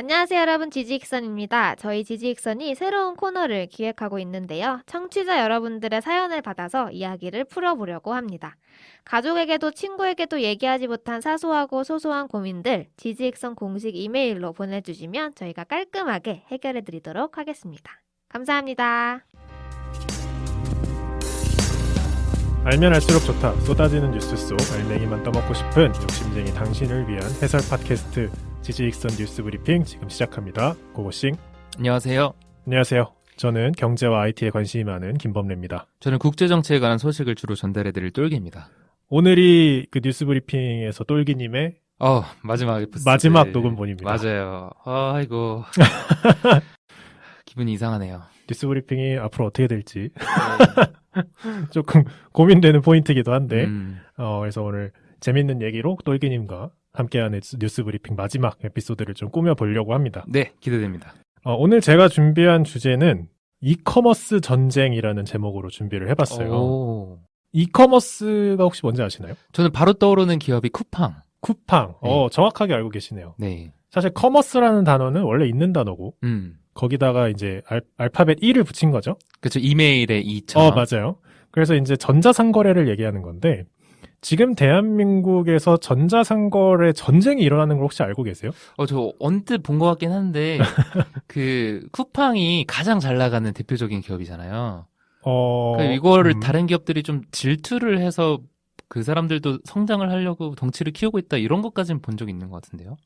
안녕하세요, 여러분. 지지익선입니다. 저희 지지익선이 새로운 코너를 기획하고 있는데요. 청취자 여러분들의 사연을 받아서 이야기를 풀어보려고 합니다. 가족에게도 친구에게도 얘기하지 못한 사소하고 소소한 고민들 지지익선 공식 이메일로 보내주시면 저희가 깔끔하게 해결해드리도록 하겠습니다. 감사합니다. 알면 알수록 좋다. 쏟아지는 뉴스 속 알맹이만 떠먹고 싶은 욕심쟁이 당신을 위한 해설 팟캐스트 지지익선 뉴스 브리핑 지금 시작합니다. 고고싱. 안녕하세요. 안녕하세요. 저는 경제와 IT에 관심이 많은 김범래입니다. 저는 국제정치에 관한 소식을 주로 전달해드릴 똘기입니다. 오늘이 그 뉴스 브리핑에서 똘기님의 마지막 에피소드. 마지막 녹음본입니다. 맞아요. 아이고. 기분이 이상하네요. 뉴스 브리핑이 앞으로 어떻게 될지 조금 고민되는 포인트이기도 한데 그래서 오늘 재밌는 얘기로 똘기님과 함께하는 뉴스 브리핑 마지막 에피소드를 좀 꾸며보려고 합니다. 네, 기대됩니다. 오늘 제가 준비한 주제는 이커머스 전쟁이라는 제목으로 준비를 해봤어요. 오. 이커머스가 혹시 뭔지 아시나요? 저는 바로 떠오르는 기업이 쿠팡. 쿠팡. 네. 정확하게 알고 계시네요. 네. 사실 커머스라는 단어는 원래 있는 단어고 거기다가 이제 알파벳 1을 붙인 거죠. 그렇죠. 이메일에 2천. 맞아요. 그래서 이제 전자상거래를 얘기하는 건데 지금 대한민국에서 전자상거래 전쟁이 일어나는 걸 혹시 알고 계세요? 저 언뜻 본 것 같긴 한데 그 쿠팡이 가장 잘 나가는 대표적인 기업이잖아요. 그러니까 이거를 다른 기업들이 좀 질투를 해서 그 사람들도 성장을 하려고 덩치를 키우고 있다 이런 것까지는 본 적이 있는 것 같은데요.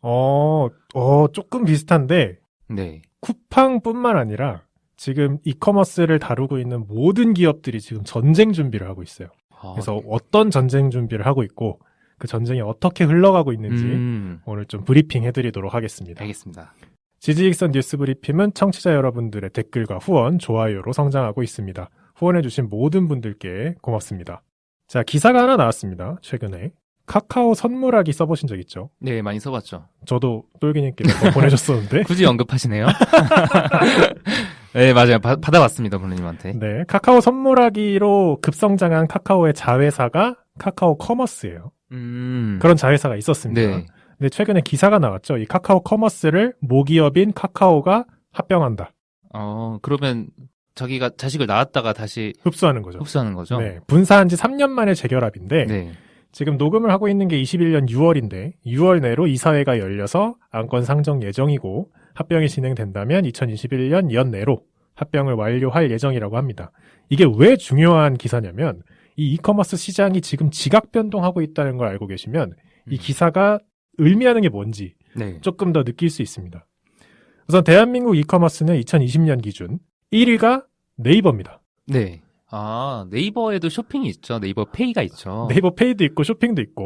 조금 비슷한데 네. 쿠팡뿐만 아니라 지금 이커머스를 다루고 있는 모든 기업들이 지금 전쟁 준비를 하고 있어요. 그래서 네. 어떤 전쟁 준비를 하고 있고 그 전쟁이 어떻게 흘러가고 있는지 오늘 좀 브리핑 해드리도록 하겠습니다. 알겠습니다. 지지익선 뉴스 브리핑은 청취자 여러분들의 댓글과 후원, 좋아요로 성장하고 있습니다. 후원해주신 모든 분들께 고맙습니다. 자, 기사가 하나 나왔습니다. 최근에. 카카오 선물하기 써보신 적 있죠? 네, 많이 써봤죠. 저도 똘기님께 몇 번 보내줬었는데. 굳이 언급하시네요. 네, 맞아요. 받아봤습니다, 부모님한테. 네, 카카오 선물하기로 급성장한 카카오의 자회사가 카카오 커머스예요. 그런 자회사가 있었습니다. 네. 근데 최근에 기사가 나왔죠. 이 카카오 커머스를 모기업인 카카오가 합병한다. 그러면 자기가 자식을 낳았다가 다시 흡수하는 거죠. 흡수하는 거죠? 네, 분사한 지 3년 만에 재결합인데 네. 지금 녹음을 하고 있는 게 21년 6월인데 6월 내로 이사회가 열려서 안건 상정 예정이고 합병이 진행된다면 2021년 연내로 합병을 완료할 예정이라고 합니다. 이게 왜 중요한 기사냐면 이 이커머스 시장이 지금 지각 변동하고 있다는 걸 알고 계시면 이 기사가 의미하는 게 뭔지 네. 조금 더 느낄 수 있습니다. 우선 대한민국 이커머스는 2020년 기준 1위가 네이버입니다. 네. 네이버에도 쇼핑이 있죠. 네이버 페이가 있죠. 네이버 페이도 있고 쇼핑도 있고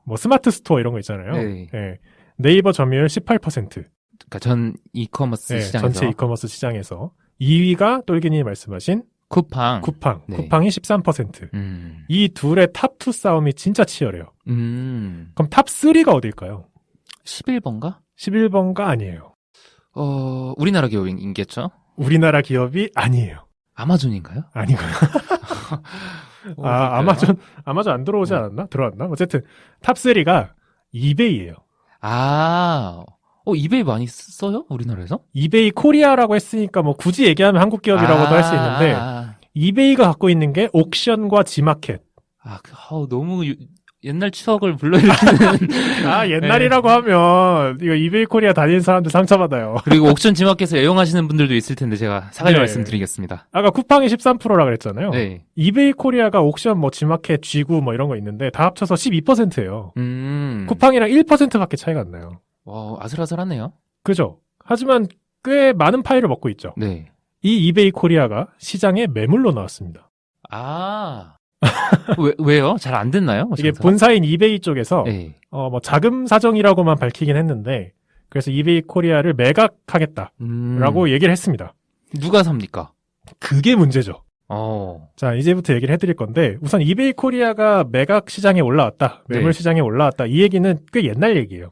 뭐 스마트 스토어 이런 거 있잖아요. 네. 네. 네이버 점유율 18%. 그러니까 전 이커머스 시장에서. 전체 이커머스 시장에서 2위가 똘기님이 말씀하신 쿠팡. 쿠팡. 네. 쿠팡이 13%. 이 둘의 탑2 싸움이 진짜 치열해요. 그럼 탑3가 어딜까요? 11번가? 11번가 아니에요. 우리나라 기업이겠죠? 우리나라 기업이 아니에요. 아마존인가요? 아니고요. 아마존 안 들어오지 않았나? 들어왔나? 어쨌든 탑3가 이베이예요. 이베이 많이 써요? 우리나라에서? 이베이 코리아라고 했으니까 뭐 굳이 얘기하면 한국 기업이라고도 할 수 있는데 이베이가 갖고 있는 게 옥션과 지마켓. 너무 옛날 추억을 불러일으키는. 옛날이라고 하면 이거 이베이 코리아 다니는 사람들 상처받아요. 그리고 옥션 지마켓을 애용하시는 분들도 있을 텐데 제가 사과의 말씀드리겠습니다. 아까 쿠팡이 13%라 그랬잖아요. 네. 이베이 코리아가 옥션 뭐 지마켓, 쥐구 뭐 이런 거 있는데 다 합쳐서 12%예요. 쿠팡이랑 1%밖에 차이가 안 나요. 아슬아슬하네요. 그죠? 하지만 꽤 많은 파이를 먹고 있죠. 네. 이 이베이 코리아가 시장에 매물로 나왔습니다. 왜요? 잘 안 됐나요? 이게 본사인 이베이 쪽에서 네. 뭐 자금 사정이라고만 밝히긴 했는데 그래서 이베이 코리아를 매각하겠다라고 얘기를 했습니다. 누가 삽니까? 그게 문제죠. 자, 이제부터 얘기를 해드릴 건데 우선 이베이 코리아가 매각 시장에 올라왔다, 매물 시장에 올라왔다 이 얘기는 꽤 옛날 얘기예요.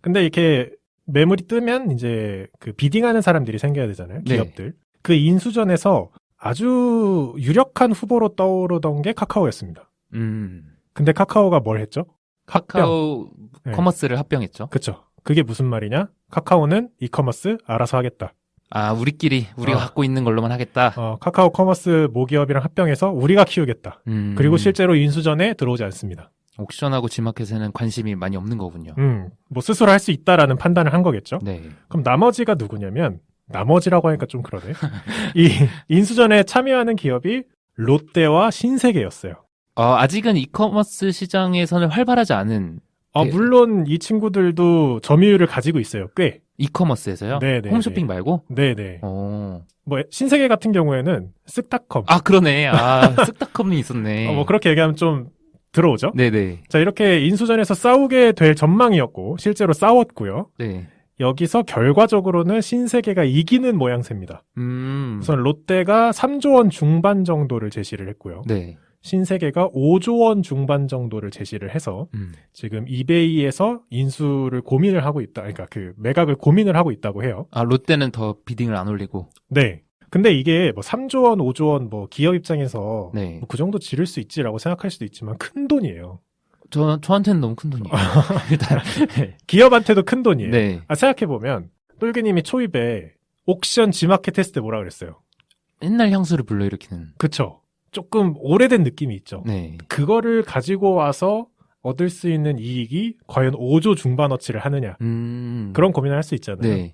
근데 이렇게 매물이 뜨면 이제 그 비딩하는 사람들이 생겨야 되잖아요. 기업들. 네. 그 인수전에서 아주 유력한 후보로 떠오르던 게 카카오였습니다. 근데 카카오가 뭘 했죠? 카카오 커머스를 합병했죠. 그렇죠. 그게 무슨 말이냐? 카카오는 이커머스 알아서 하겠다. 우리가 갖고 있는 걸로만 하겠다. 카카오 커머스 모기업이랑 합병해서 우리가 키우겠다. 그리고 실제로 인수전에 들어오지 않습니다. 옥션하고 지마켓에는 관심이 많이 없는 거군요. 뭐 스스로 할 수 있다라는 판단을 한 거겠죠. 네. 그럼 나머지가 누구냐면, 나머지라고 하니까 좀 그러네. 이 인수전에 참여하는 기업이 롯데와 신세계였어요. 아직은 이커머스 시장에서는 활발하지 않은. 물론 이 친구들도 점유율을 가지고 있어요. 꽤. 이커머스에서요? 네네. 홈쇼핑 말고? 네네. 뭐 신세계 같은 경우에는 쓱닷컴. 그러네. 쓱닷컴이 있었네. 뭐 그렇게 얘기하면 좀 들어오죠? 네네. 자, 이렇게 인수전에서 싸우게 될 전망이었고 실제로 싸웠고요. 네. 여기서 결과적으로는 신세계가 이기는 모양새입니다. 우선 롯데가 3조 원 중반 정도를 제시를 했고요. 네. 신세계가 5조 원 중반 정도를 제시를 해서 지금 이베이에서 인수를 고민을 하고 있다. 그러니까 그 매각을 고민을 하고 있다고 해요. 롯데는 더 비딩을 안 올리고. 네. 근데 이게 뭐 3조 원, 5조 원 뭐 기업 입장에서 네. 그 정도 지를 수 있지라고 생각할 수도 있지만 큰 돈이에요. 저한테는 너무 큰 돈이에요. 일단 기업한테도 큰 돈이에요. 네. 생각해보면 똘개님이 초입에 옥션 지마켓 했을 때 뭐라 그랬어요? 옛날 향수를 불러일으키는. 그쵸. 조금 오래된 느낌이 있죠. 네. 그거를 가지고 와서 얻을 수 있는 이익이 과연 5조 중반어치를 하느냐. 그런 고민을 할 수 있잖아요. 네.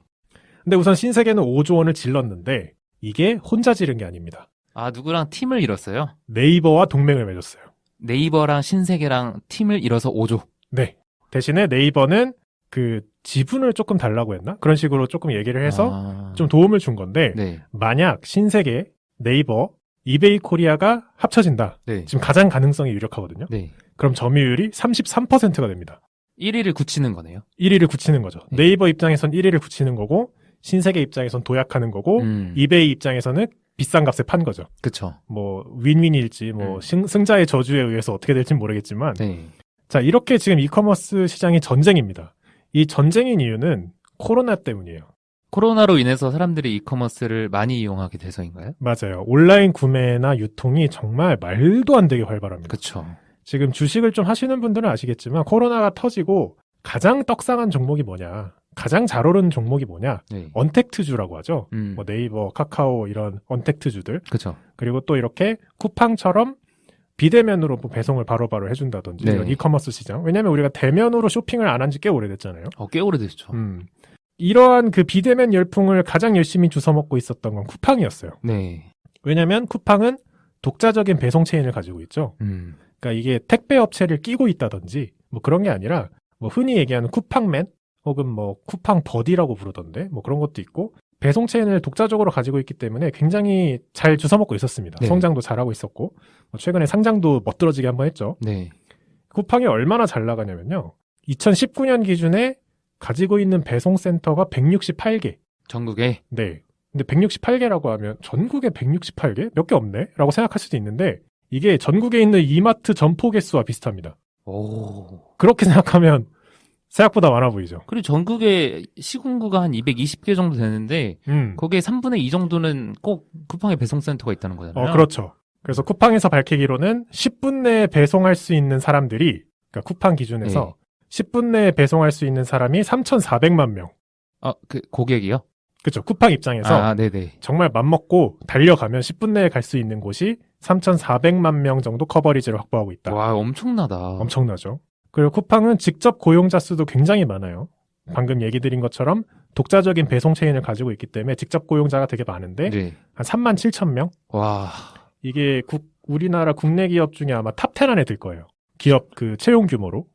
근데 우선 신세계는 5조 원을 질렀는데 이게 혼자 지른 게 아닙니다. 누구랑 팀을 이뤘어요? 네이버와 동맹을 맺었어요. 네이버랑 신세계랑 팀을 이뤄서 5조. 네. 대신에 네이버는 그 지분을 조금 달라고 했나? 그런 식으로 조금 얘기를 해서 좀 도움을 준 건데 네. 만약 신세계, 네이버, 이베이 코리아가 합쳐진다. 네. 지금 가장 가능성이 유력하거든요. 네. 그럼 점유율이 33%가 됩니다. 1위를 굳히는 거네요. 1위를 굳히는 거죠. 네. 네이버 입장에선 1위를 굳히는 거고 신세계 입장에선 도약하는 거고 이베이 입장에서는 비싼 값에 판 거죠. 그쵸. 뭐 윈윈일지 뭐 승자의 저주에 의해서 어떻게 될지 모르겠지만 네. 자, 이렇게 지금 이커머스 시장이 전쟁입니다. 이 전쟁인 이유는 코로나 때문이에요. 코로나로 인해서 사람들이 이커머스를 많이 이용하게 돼서인가요? 맞아요. 온라인 구매나 유통이 정말 말도 안 되게 활발합니다. 그쵸. 지금 주식을 좀 하시는 분들은 아시겠지만 코로나가 터지고 가장 떡상한 종목이 뭐냐, 가장 잘 오르는 종목이 뭐냐, 네. 언택트주라고 하죠. 뭐 네이버, 카카오 이런 언택트주들. 그쵸. 그리고 또 이렇게 쿠팡처럼 비대면으로 뭐 배송을 바로바로 해준다든지 네. 이런 이커머스 시장. 왜냐하면 우리가 대면으로 쇼핑을 안 한 지 꽤 오래됐잖아요. 꽤 오래됐죠. 이러한 그 비대면 열풍을 가장 열심히 주워먹고 있었던 건 쿠팡이었어요. 네. 왜냐하면 쿠팡은 독자적인 배송 체인을 가지고 있죠. 그러니까 이게 택배 업체를 끼고 있다든지 뭐 그런 게 아니라 뭐 흔히 얘기하는 쿠팡맨 혹은 뭐 쿠팡 버디라고 부르던데 뭐 그런 것도 있고 배송 체인을 독자적으로 가지고 있기 때문에 굉장히 잘 주워먹고 있었습니다. 네. 성장도 잘하고 있었고 뭐 최근에 상장도 멋들어지게 한번 했죠. 네. 쿠팡이 얼마나 잘 나가냐면요. 2019년 기준에 가지고 있는 배송센터가 168개. 전국에? 네. 근데 168개라고 하면 전국에 168개? 몇 개 없네? 라고 생각할 수도 있는데 이게 전국에 있는 이마트 점포 개수와 비슷합니다. 오. 그렇게 생각하면 생각보다 많아 보이죠. 그리고 전국에 시군구가 한 220개 정도 되는데 거기에 3분의 2 정도는 꼭 쿠팡의 배송센터가 있다는 거잖아요. 그렇죠. 그래서 쿠팡에서 밝히기로는 10분 내에 배송할 수 있는 사람들이 그러니까 쿠팡 기준에서 10분 내에 배송할 수 있는 사람이 3,400만 명. 그 고객이요? 그렇죠. 쿠팡 입장에서 네네. 정말 맘먹고 달려가면 10분 내에 갈 수 있는 곳이 3,400만 명 정도 커버리지를 확보하고 있다. 와, 엄청나다. 엄청나죠. 그리고 쿠팡은 직접 고용자 수도 굉장히 많아요. 방금 얘기 드린 것처럼 독자적인 배송 체인을 가지고 있기 때문에 직접 고용자가 되게 많은데 네. 한 3만 7천 명? 와. 이게 우리나라 국내 기업 중에 아마 탑 10 안에 들 거예요. 기업 그 채용 규모로.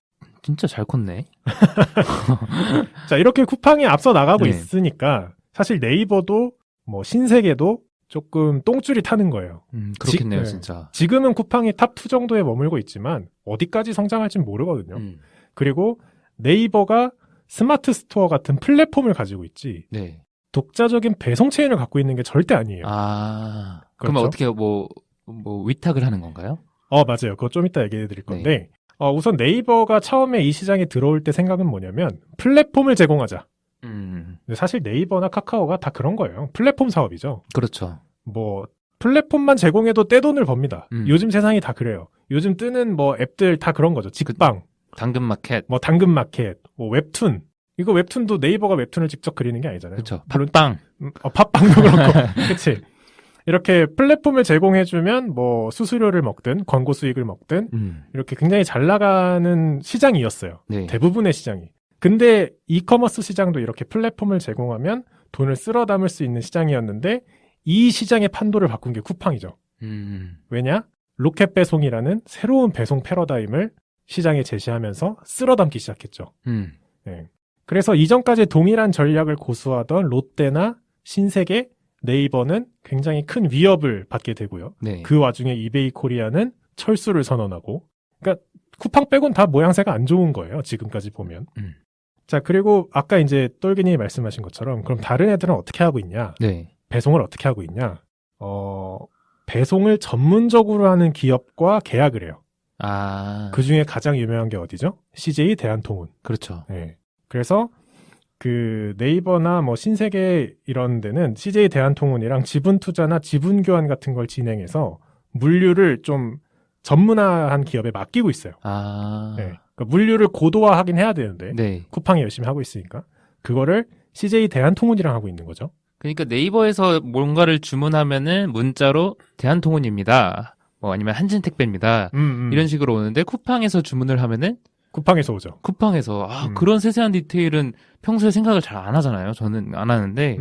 진짜 잘 컸네. 자, 이렇게 쿠팡이 앞서 나가고 네. 있으니까 사실 네이버도 뭐 신세계도 조금 똥줄이 타는 거예요. 그렇겠네요, 네. 진짜. 지금은 쿠팡이 탑 2 정도에 머물고 있지만 어디까지 성장할지는 모르거든요. 그리고 네이버가 스마트 스토어 같은 플랫폼을 가지고 있지. 네. 독자적인 배송 체인을 갖고 있는 게 절대 아니에요. 그러면 그렇죠? 어떻게 뭐 위탁을 하는 건가요? 맞아요. 그거 좀 이따 얘기해 드릴 건데 우선 네이버가 처음에 이 시장에 들어올 때 생각은 뭐냐면 플랫폼을 제공하자. 근데 사실 네이버나 카카오가 다 그런 거예요. 플랫폼 사업이죠. 그렇죠. 뭐 플랫폼만 제공해도 떼돈을 법니다. 요즘 세상이 다 그래요. 요즘 뜨는 뭐 앱들 다 그런 거죠. 직방, 당근마켓, 뭐 당근마켓, 뭐 웹툰 이거 웹툰도 네이버가 웹툰을 직접 그리는 게 아니잖아요. 그렇죠. 물론 팟빵. 팟빵도 그렇고. 그치. 이렇게 플랫폼을 제공해주면 뭐 수수료를 먹든 광고 수익을 먹든 이렇게 굉장히 잘 나가는 시장이었어요. 네. 대부분의 시장이. 근데 이커머스 시장도 이렇게 플랫폼을 제공하면 돈을 쓸어 담을 수 있는 시장이었는데 이 시장의 판도를 바꾼 게 쿠팡이죠. 왜냐? 로켓 배송이라는 새로운 배송 패러다임을 시장에 제시하면서 쓸어 담기 시작했죠. 네. 그래서 이전까지 동일한 전략을 고수하던 롯데나 신세계, 네이버는 굉장히 큰 위협을 받게 되고요. 네. 그 와중에 이베이 코리아는 철수를 선언하고, 그러니까 쿠팡 빼곤 다 모양새가 안 좋은 거예요. 지금까지 보면. 자, 그리고 아까 이제 똘기님이 말씀하신 것처럼 그럼 다른 애들은 어떻게 하고 있냐? 네. 배송을 어떻게 하고 있냐? 배송을 전문적으로 하는 기업과 계약을 해요. 그 중에 가장 유명한 게 어디죠? CJ 대한통운. 그렇죠. 네. 그래서 그 네이버나 뭐 신세계 이런 데는 CJ 대한통운이랑 지분 투자나 지분 교환 같은 걸 진행해서 물류를 좀 전문화한 기업에 맡기고 있어요. 네. 그러니까 물류를 고도화하긴 해야 되는데 네. 쿠팡이 열심히 하고 있으니까 그거를 CJ 대한통운이랑 하고 있는 거죠. 그러니까 네이버에서 뭔가를 주문하면은 문자로 대한통운입니다. 뭐 아니면 한진택배입니다. 이런 식으로 오는데 쿠팡에서 주문을 하면은 쿠팡에서 오죠. 쿠팡에서 그런 세세한 디테일은 평소에 생각을 잘 안 하잖아요. 저는 안 하는데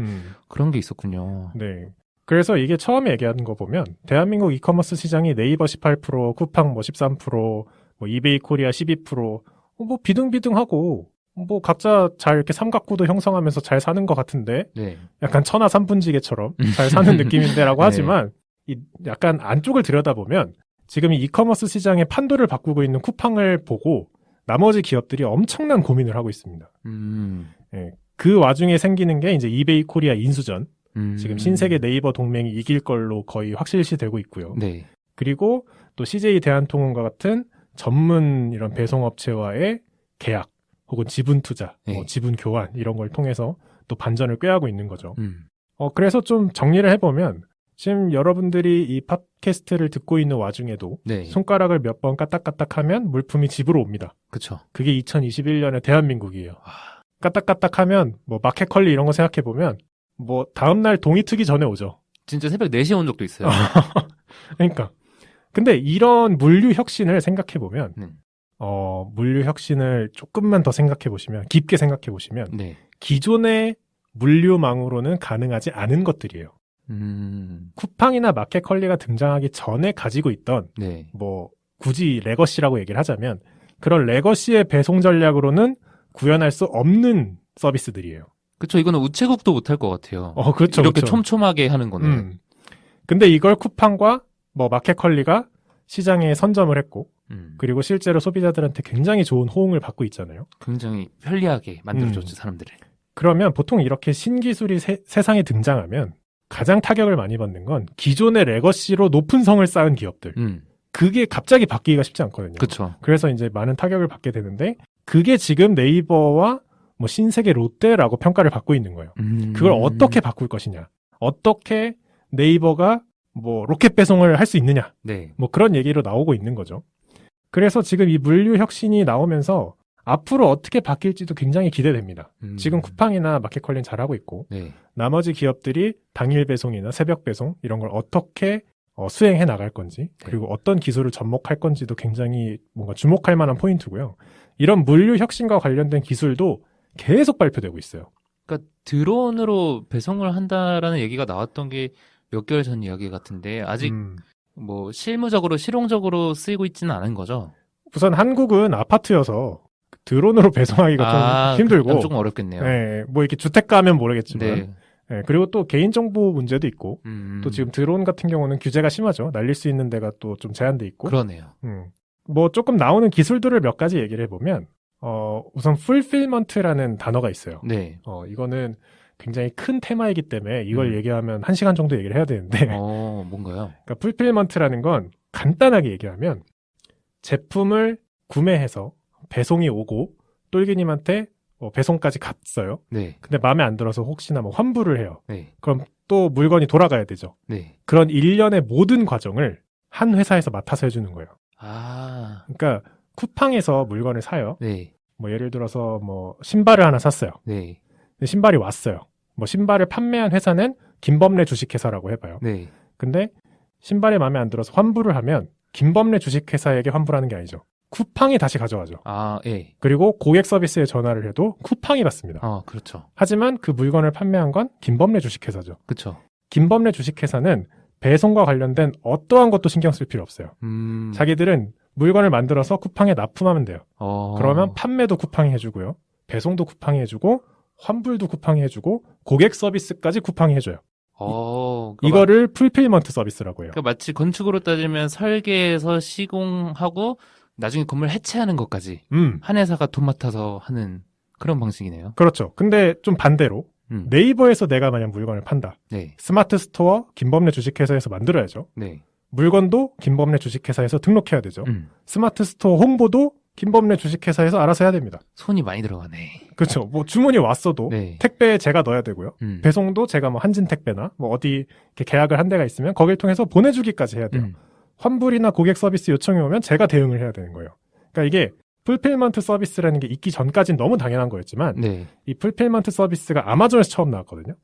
그런 게 있었군요. 네. 그래서 이게 처음에 얘기한 거 보면 대한민국 이커머스 시장이 네이버 18%, 쿠팡 뭐 13%, 뭐 이베이 코리아 12%, 뭐 비등비등하고 뭐 각자 잘 이렇게 삼각구도 형성하면서 잘 사는 것 같은데 네. 약간 천하 삼분지게처럼 잘 사는 느낌인데라고 네. 하지만 이 약간 안쪽을 들여다보면 지금 이 이커머스 시장의 판도를 바꾸고 있는 쿠팡을 보고 나머지 기업들이 엄청난 고민을 하고 있습니다. 예, 그 와중에 생기는 게 이제 이베이 코리아 인수전. 지금 신세계 네이버 동맹이 이길 걸로 거의 확실시되고 있고요. 네. 그리고 또 CJ 대한통운과 같은 전문 이런 배송업체와의 계약 혹은 지분 투자, 네. 뭐 지분 교환 이런 걸 통해서 또 반전을 꾀하고 있는 거죠. 그래서 좀 정리를 해보면 지금 여러분들이 이 팟캐스트를 듣고 있는 와중에도 네. 손가락을 몇 번 까딱까딱하면 물품이 집으로 옵니다. 그렇죠. 그게 2021년의 대한민국이에요. 까딱까딱하면 뭐 마켓컬리 이런 거 생각해보면 뭐 다음날 동이 트기 전에 오죠. 진짜 새벽 4시에 온 적도 있어요. 그러니까. 근데 이런 물류 혁신을 생각해보면 물류 혁신을 조금만 더 생각해보시면 깊게 생각해보시면 네. 기존의 물류망으로는 가능하지 않은 것들이에요. 쿠팡이나 마켓컬리가 등장하기 전에 가지고 있던 네. 뭐 굳이 레거시라고 얘기를 하자면 그런 레거시의 배송 전략으로는 구현할 수 없는 서비스들이에요. 그렇죠. 이거는 우체국도 못할 것 같아요. 그렇죠. 이렇게 그렇죠. 촘촘하게 하는 거는. 근데 이걸 쿠팡과 뭐 마켓컬리가 시장에 선점을 했고 그리고 실제로 소비자들한테 굉장히 좋은 호응을 받고 있잖아요. 굉장히 편리하게 만들어줬죠, 사람들을. 그러면 보통 이렇게 신기술이 세상에 등장하면 가장 타격을 많이 받는 건 기존의 레거시로 높은 성을 쌓은 기업들. 그게 갑자기 바뀌기가 쉽지 않거든요. 그렇죠. 그래서 이제 많은 타격을 받게 되는데 그게 지금 네이버와 뭐 신세계 롯데라고 평가를 받고 있는 거예요. 그걸 어떻게 바꿀 것이냐. 어떻게 네이버가 뭐 로켓 배송을 할 수 있느냐. 네. 뭐 그런 얘기로 나오고 있는 거죠. 그래서 지금 이 물류 혁신이 나오면서 앞으로 어떻게 바뀔지도 굉장히 기대됩니다. 지금 쿠팡이나 마켓컬리는 잘하고 있고 네. 나머지 기업들이 당일 배송이나 새벽 배송 이런 걸 어떻게 수행해 나갈 건지 그리고 어떤 기술을 접목할 건지도 굉장히 뭔가 주목할 만한 포인트고요. 이런 물류 혁신과 관련된 기술도 계속 발표되고 있어요. 그러니까 드론으로 배송을 한다라는 얘기가 나왔던 게 몇 개월 전 이야기 같은데 아직 뭐 실용적으로 쓰이고 있지는 않은 거죠. 우선 한국은 아파트여서 드론으로 배송하기가 좀 힘들고 조금 어렵겠네요. 네, 뭐 이렇게 주택가면 모르겠지만 네. 네, 그리고 또 개인정보 문제도 있고 또 지금 드론 같은 경우는 규제가 심하죠. 날릴 수 있는 데가 또 좀 제한돼 있고 그러네요. 뭐 조금 나오는 기술들을 몇 가지 얘기를 해보면 우선 fulfillment라는 단어가 있어요. 네. 이거는 굉장히 큰 테마이기 때문에 이걸 얘기하면 1시간 정도 얘기를 해야 되는데 뭔가요? 그러니까 fulfillment라는 건 간단하게 얘기하면 제품을 구매해서 배송이 오고 똘기님한테 배송까지 갔어요. 네. 근데 마음에 안 들어서 혹시나 뭐 환불을 해요. 네. 그럼 또 물건이 돌아가야 되죠. 네. 그런 일련의 모든 과정을 한 회사에서 맡아서 해주는 거예요. 아. 그러니까 쿠팡에서 물건을 사요. 네. 뭐 예를 들어서 뭐 신발을 하나 샀어요. 네. 근데 신발이 왔어요. 뭐 신발을 판매한 회사는 김범래 주식회사라고 해봐요. 네. 근데 신발이 마음에 안 들어서 환불을 하면 김범래 주식회사에게 환불하는 게 아니죠. 쿠팡이 다시 가져가죠. 아, 예. 그리고 고객 서비스에 전화를 해도 쿠팡이 받습니다. 그렇죠. 하지만 그 물건을 판매한 건 김범래 주식회사죠. 그렇죠. 김범래 주식회사는 배송과 관련된 어떠한 것도 신경 쓸 필요 없어요. 자기들은 물건을 만들어서 쿠팡에 납품하면 돼요. 그러면 판매도 쿠팡이 해주고요. 배송도 쿠팡이 해주고 환불도 쿠팡이 해주고 고객 서비스까지 쿠팡이 해줘요. 이거를 풀필먼트 서비스라고 해요. 그러니까 마치 건축으로 따지면 설계해서 시공하고 나중에 건물 해체하는 것까지 한 회사가 돈 맡아서 하는 그런 방식이네요. 그렇죠. 근데 좀 반대로 네이버에서 내가 만약 물건을 판다. 네. 스마트 스토어 김범래 주식회사에서 만들어야죠. 네. 물건도 김범래 주식회사에서 등록해야 되죠. 스마트 스토어 홍보도 김범래 주식회사에서 알아서 해야 됩니다. 손이 많이 들어가네. 그렇죠. 뭐 주문이 왔어도 네. 택배에 제가 넣어야 되고요. 배송도 제가 뭐 한진 택배나 뭐 어디 이렇게 계약을 한 데가 있으면 거길 통해서 보내주기까지 해야 돼요. 환불이나 고객 서비스 요청이 오면 제가 대응을 해야 되는 거예요. 그러니까 이게 풀필먼트 서비스라는 게 있기 전까지는 너무 당연한 거였지만 네. 이 풀필먼트 서비스가 아마존에서 처음 나왔거든요.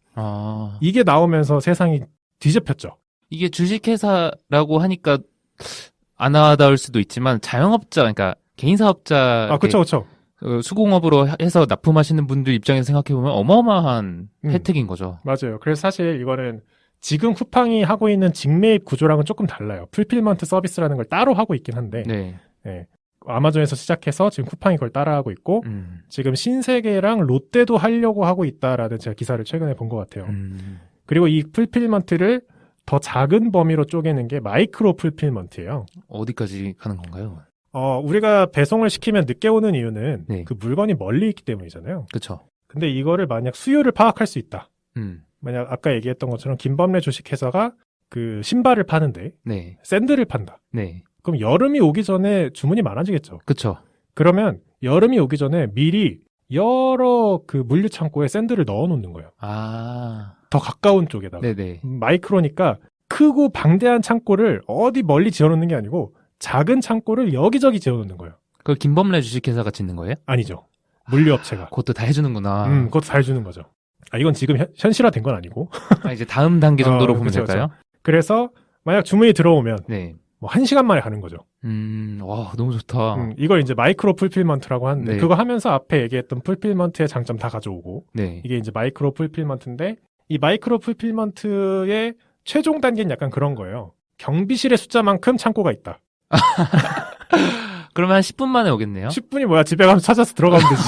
이게 나오면서 세상이 뒤집혔죠. 이게 주식회사라고 하니까 안 와닿을 수도 있지만 자영업자, 그러니까 개인 사업자, 그렇죠. 수공업으로 해서 납품하시는 분들 입장에서 생각해보면 어마어마한 혜택인 거죠. 맞아요. 그래서 사실 이거는 지금 쿠팡이 하고 있는 직매입 구조랑은 조금 달라요. 풀필먼트 서비스라는 걸 따로 하고 있긴 한데 네. 아마존에서 시작해서 지금 쿠팡이 그걸 따라하고 있고 지금 신세계랑 롯데도 하려고 하고 있다라는 제가 기사를 최근에 본 것 같아요. 그리고 이 풀필먼트를 더 작은 범위로 쪼개는 게 마이크로 풀필먼트예요. 어디까지 가는 건가요? 우리가 배송을 시키면 늦게 오는 이유는 네. 그 물건이 멀리 있기 때문이잖아요. 그렇죠. 근데 이거를 만약 수요를 파악할 수 있다. 만약 아까 얘기했던 것처럼 김범래 주식회사가 그 신발을 파는데 네. 샌들을 판다. 네. 그럼 여름이 오기 전에 주문이 많아지겠죠. 그렇죠. 그러면 여름이 오기 전에 미리 여러 그 물류 창고에 샌들을 넣어 놓는 거예요. 더 가까운 쪽에다가. 네네. 마이크로니까 크고 방대한 창고를 어디 멀리 지어 놓는 게 아니고 작은 창고를 여기저기 지어 놓는 거예요. 그걸 김범래 주식회사가 짓는 거예요? 아니죠. 물류업체가. 그것도 다 해주는구나. 그것도 다 해주는 거죠. 이건 지금 현실화된 건 아니고. 이제 다음 단계 정도로 보면 그쵸, 될까요? 그쵸. 그래서 만약 주문이 들어오면 네. 뭐 1시간 만에 가는 거죠. 와, 너무 좋다. 이걸 이제 마이크로 풀필먼트라고 하는데 네. 그거 하면서 앞에 얘기했던 풀필먼트의 장점 다 가져오고 네. 이게 이제 마이크로 풀필먼트인데 이 마이크로 풀필먼트의 최종 단계는 약간 그런 거예요. 경비실의 숫자만큼 창고가 있다. 그러면 한 10분 만에 오겠네요? 10분이 뭐야? 집에 가서 찾아서 들어가면 되지.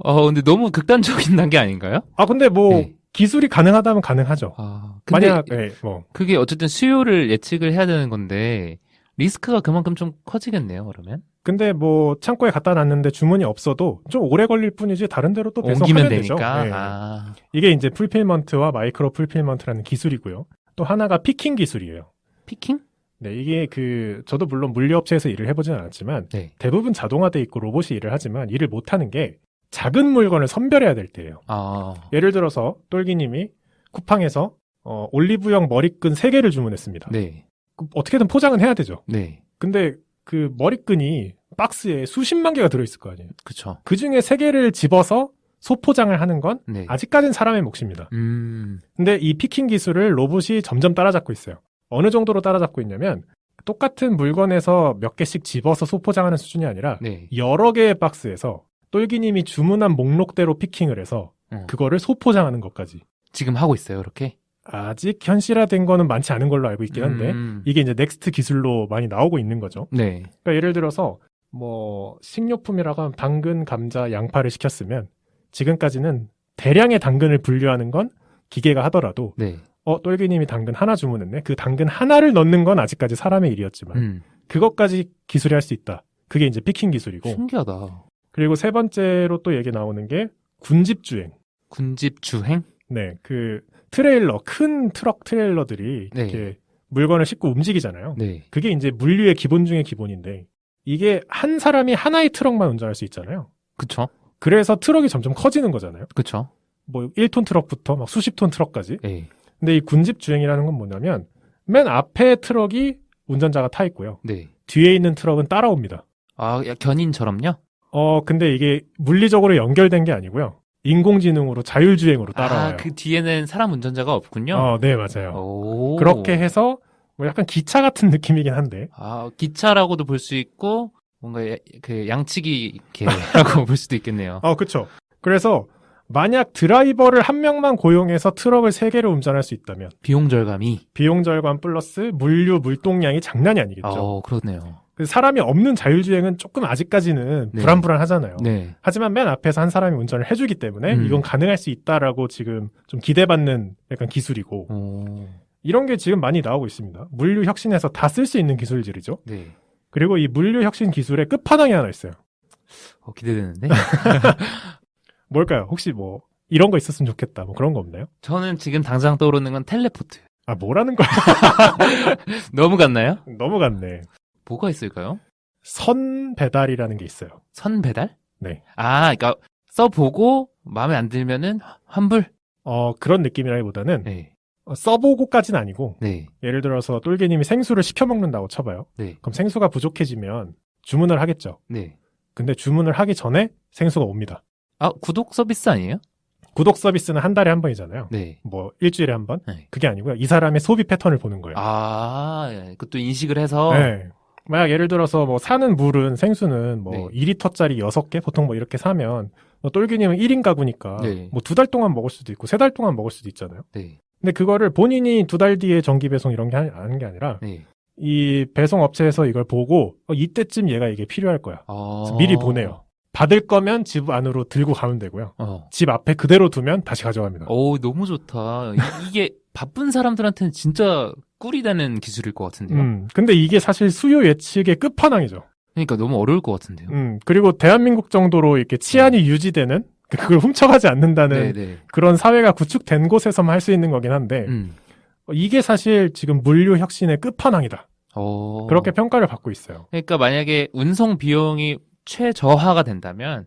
근데 너무 극단적인 단계 아닌가요? 근데 뭐 네. 기술이 가능하다면 가능하죠. 근데 만약 그게 어쨌든 수요를 예측을 해야 되는 건데 리스크가 그만큼 좀 커지겠네요, 그러면? 근데 뭐 창고에 갖다 놨는데 주문이 없어도 좀 오래 걸릴 뿐이지 다른 데로 또 배송하면 되죠. 되니까. 네. 이게 이제 풀필먼트와 마이크로 풀필먼트라는 기술이고요. 또 하나가 피킹 기술이에요. 피킹? 네, 이게 저도 물론 물류업체에서 일을 해보진 않았지만 네. 대부분 자동화돼 있고 로봇이 일을 하지만 일을 못하는 게 작은 물건을 선별해야 될 때예요. 예를 들어서 똘기님이 쿠팡에서 올리브영 머리끈 3개를 주문했습니다. 네. 어떻게든 포장은 해야 되죠. 네. 근데 그 머리끈이 박스에 수십만 개가 들어있을 거 아니에요. 그쵸. 그 중에 3개를 집어서 소포장을 하는 건 네. 아직까지는 사람의 몫입니다. 근데 이 피킹 기술을 로봇이 점점 따라잡고 있어요. 어느 정도로 따라잡고 있냐면 똑같은 물건에서 몇 개씩 집어서 소포장하는 수준이 아니라 네. 여러 개의 박스에서 똘기님이 주문한 목록대로 피킹을 해서 그거를 소포장하는 것까지. 지금 하고 있어요, 그렇게? 아직 현실화된 거는 많지 않은 걸로 알고 있긴 한데 이게 이제 넥스트 기술로 많이 나오고 있는 거죠. 네. 그러니까 예를 들어서 뭐 식료품이라고 하면 당근, 감자, 양파를 시켰으면 지금까지는 대량의 당근을 분류하는 건 기계가 하더라도 네. 똘기님이 당근 하나 주문했네. 그 당근 하나를 넣는 건 아직까지 사람의 일이었지만 그것까지 기술이 할 수 있다. 그게 이제 피킹 기술이고. 신기하다. 그리고 세 번째로 또 얘기 나오는 게 군집주행. 군집주행? 네, 그 트레일러, 큰 트럭 트레일러들이 네. 이렇게 물건을 싣고 움직이잖아요. 네. 그게 이제 물류의 기본 중에 기본인데 이게 한 사람이 하나의 트럭만 운전할 수 있잖아요. 그쵸. 그래서 트럭이 점점 커지는 거잖아요. 그쵸. 뭐 1톤 트럭부터 막 수십 톤 트럭까지. 네. 근데 이 군집주행이라는 건 뭐냐면 맨 앞에 트럭이 운전자가 타 있고요. 네. 뒤에 있는 트럭은 따라옵니다. 견인처럼요? 근데 이게 물리적으로 연결된 게 아니고요. 인공지능으로 자율주행으로 따라와요. 그 뒤에는 사람 운전자가 없군요. 네, 맞아요. 그렇게 해서 뭐 약간 기차 같은 느낌이긴 한데. 기차라고도 볼 수 있고 뭔가 그 양치기 개라고 볼 수도 있겠네요. 그렇죠. 그래서 만약 드라이버를 한 명만 고용해서 트럭을 3개를 운전할 수 있다면 비용 절감 플러스 물동량이 장난이 아니겠죠. 그렇네요. 사람이 없는 자율주행은 조금 아직까지는 불안불안하잖아요. 네. 하지만 맨 앞에서 한 사람이 운전을 해주기 때문에 이건 가능할 수 있다라고 지금 좀 기대받는 약간 기술이고 이런 게 지금 많이 나오고 있습니다. 물류 혁신에서 다 쓸 수 있는 기술들이죠. 네. 그리고 이 물류 혁신 기술의 끝판왕이 하나 있어요. 기대되는데? 뭘까요? 혹시 뭐 이런 거 있었으면 좋겠다 뭐 그런 거 없나요? 저는 지금 당장 떠오르는 건 텔레포트. 뭐라는 거야? 너무 같나요? 너무 같네. 뭐가 있을까요? 선 배달이라는 게 있어요. 선 배달? 네. 그러니까 써보고 마음에 안 들면은 환불? 그런 느낌이라기보다는 네. 써보고까지는 아니고 네. 예를 들어서 똘개님이 생수를 시켜 먹는다고 쳐봐요. 네. 그럼 생수가 부족해지면 주문을 하겠죠. 네. 근데 주문을 하기 전에 생수가 옵니다. 구독 서비스 아니에요? 구독 서비스는 한 달에 한 번이잖아요. 네. 뭐 일주일에 한 번? 네. 그게 아니고요. 이 사람의 소비 패턴을 보는 거예요. 그것도 인식을 해서. 네. 만약 예를 들어서 뭐 사는 물은 생수는 뭐 2리터짜리 6개 보통 뭐 이렇게 사면 똘기님은 1인 가구니까 뭐 2달 동안 먹을 수도 있고 3달 동안 먹을 수도 있잖아요. 네. 근데 그거를 본인이 2달 뒤에 정기 배송 이런 게 하는 게 아니라 이 배송 업체에서 이걸 보고 이때쯤 얘가 이게 필요할 거야. 그래서 미리 보내요. 받을 거면 집 안으로 들고 가면 되고요. 집 앞에 그대로 두면 다시 가져갑니다. 너무 좋다. 이게 바쁜 사람들한테는 진짜 꿀이 되는 기술일 것 같은데요. 근데 이게 사실 수요 예측의 끝판왕이죠. 그러니까 너무 어려울 것 같은데요. 그리고 대한민국 정도로 이렇게 치안이 유지되는 그걸 훔쳐가지 않는다는 그런 사회가 구축된 곳에서만 할 수 있는 거긴 한데 이게 사실 지금 물류 혁신의 끝판왕이다. 그렇게 평가를 받고 있어요. 그러니까 만약에 운송 비용이 최저하가 된다면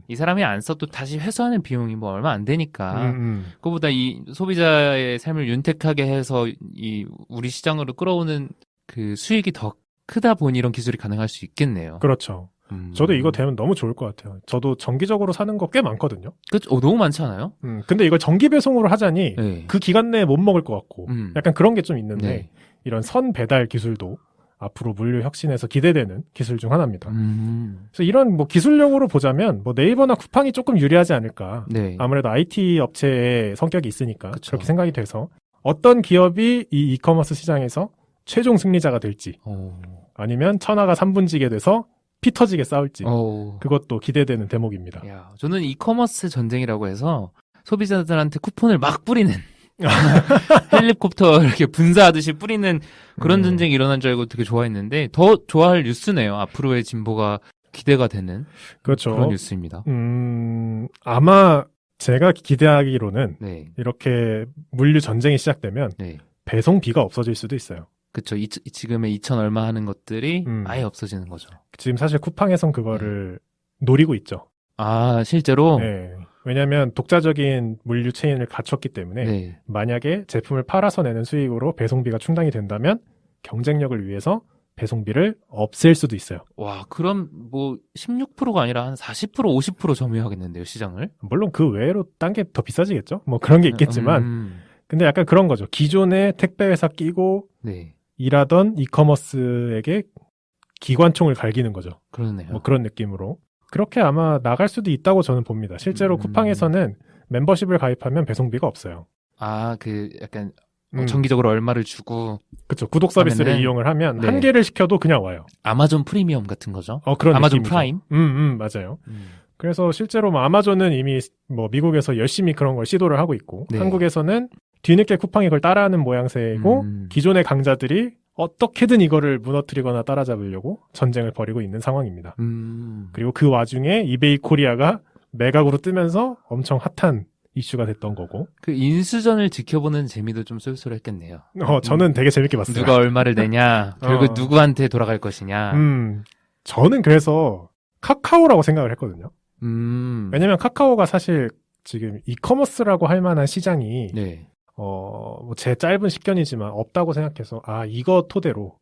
이 사람이 안 써도 다시 회수하는 비용이 뭐 얼마 안 되니까 그거보다 이 소비자의 삶을 윤택하게 해서 이 우리 시장으로 끌어오는 그 수익이 더 크다 보니 이런 기술이 가능할 수 있겠네요. 그렇죠. 저도 이거 되면 너무 좋을 것 같아요. 저도 정기적으로 사는 거 꽤 많거든요. 그렇죠. 너무 많지 않아요? 근데 이걸 정기 배송으로 하자니 그 기간 내에 못 먹을 것 같고 약간 그런 게 좀 있는데 이런 선 배달 기술도 앞으로 물류 혁신에서 기대되는 기술 중 하나입니다. 그래서 이런 뭐 기술력으로 보자면 뭐 네이버나 쿠팡이 조금 유리하지 않을까. 아무래도 IT 업체의 성격이 있으니까 그렇게 생각이 돼서 어떤 기업이 이 이커머스 시장에서 최종 승리자가 될지 아니면 천하가 3분지게 돼서 피 터지게 싸울지 그것도 기대되는 대목입니다. 저는 이커머스 전쟁이라고 해서 소비자들한테 쿠폰을 막 뿌리는 헬리콥터 이렇게 분사하듯이 뿌리는 그런 전쟁이 일어난 줄 알고 되게 좋아했는데 더 좋아할 뉴스네요. 앞으로의 진보가 기대가 되는 그렇죠. 그런 뉴스입니다. 아마 제가 기대하기로는 이렇게 물류 전쟁이 시작되면 배송비가 없어질 수도 있어요. 그렇죠. 지금의 2천 얼마 하는 것들이 아예 없어지는 거죠. 지금 사실 쿠팡에선 그거를 노리고 있죠. 실제로? 네. 왜냐하면 독자적인 물류 체인을 갖췄기 때문에 만약에 제품을 팔아서 내는 수익으로 배송비가 충당이 된다면 경쟁력을 위해서 배송비를 없앨 수도 있어요. 그럼 뭐 16%가 아니라 한 40%, 50% 점유하겠는데요, 시장을? 물론 그 외로 딴 게 더 비싸지겠죠? 뭐 그런 게 있겠지만 근데 약간 그런 거죠. 기존에 택배 회사 끼고 일하던 이커머스에게 기관총을 갈기는 거죠. 그러네요. 뭐 그런 느낌으로. 그렇게 아마 나갈 수도 있다고 저는 봅니다. 실제로 쿠팡에서는 멤버십을 가입하면 배송비가 없어요. 약간 정기적으로 얼마를 주고 그렇죠. 구독 서비스를 이용을 하면 한 개를 시켜도 그냥 와요. 아마존 프리미엄 같은 거죠? 그런 아마존 느낌이죠. 프라임? 맞아요. 그래서 실제로 뭐 아마존은 이미 뭐 미국에서 열심히 그런 걸 시도를 하고 있고 한국에서는 뒤늦게 쿠팡이 그걸 따라하는 모양새이고 기존의 강자들이 어떻게든 이거를 무너뜨리거나 따라잡으려고 전쟁을 벌이고 있는 상황입니다. 그리고 그 와중에 이베이 코리아가 매각으로 뜨면서 엄청 핫한 이슈가 됐던 거고. 그 인수전을 지켜보는 재미도 좀 쏠쏠했겠네요. 저는 되게 재밌게 봤어요. 누가 얼마를 내냐, 그리고 누구한테 돌아갈 것이냐. 저는 그래서 카카오라고 생각을 했거든요. 왜냐면 카카오가 사실 지금 이커머스라고 할 만한 시장이 뭐 제 짧은 식견이지만 없다고 생각해서 이거 토대로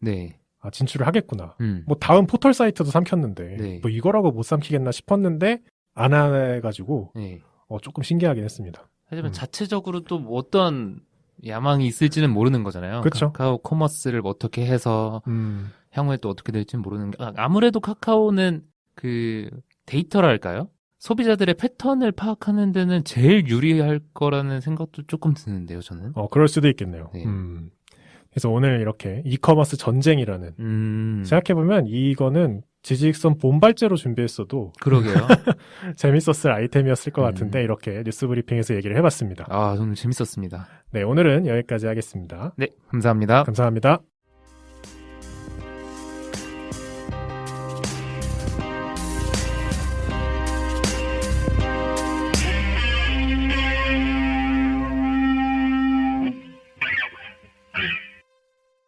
진출을 하겠구나. 뭐 다음 포털 사이트도 삼켰는데 네. 뭐 이거라고 못 삼키겠나 싶었는데 안 해가지고 네. 조금 신기하긴 했습니다. 하지만 자체적으로 또 뭐 어떤 야망이 있을지는 모르는 거잖아요. 그쵸? 카카오 커머스를 어떻게 해서 향후에 또 어떻게 될지는 모르는 게 아무래도 카카오는 그 데이터랄까요? 소비자들의 패턴을 파악하는 데는 제일 유리할 거라는 생각도 조금 드는데요, 저는. 그럴 수도 있겠네요. 네. 그래서 오늘 이렇게 이커머스 전쟁이라는 생각해보면 이거는 지지익선 본발제로 준비했어도 그러게요. 재밌었을 아이템이었을 것 같은데 이렇게 뉴스 브리핑에서 얘기를 해봤습니다. 저는 재밌었습니다. 네, 오늘은 여기까지 하겠습니다. 네, 감사합니다. 감사합니다.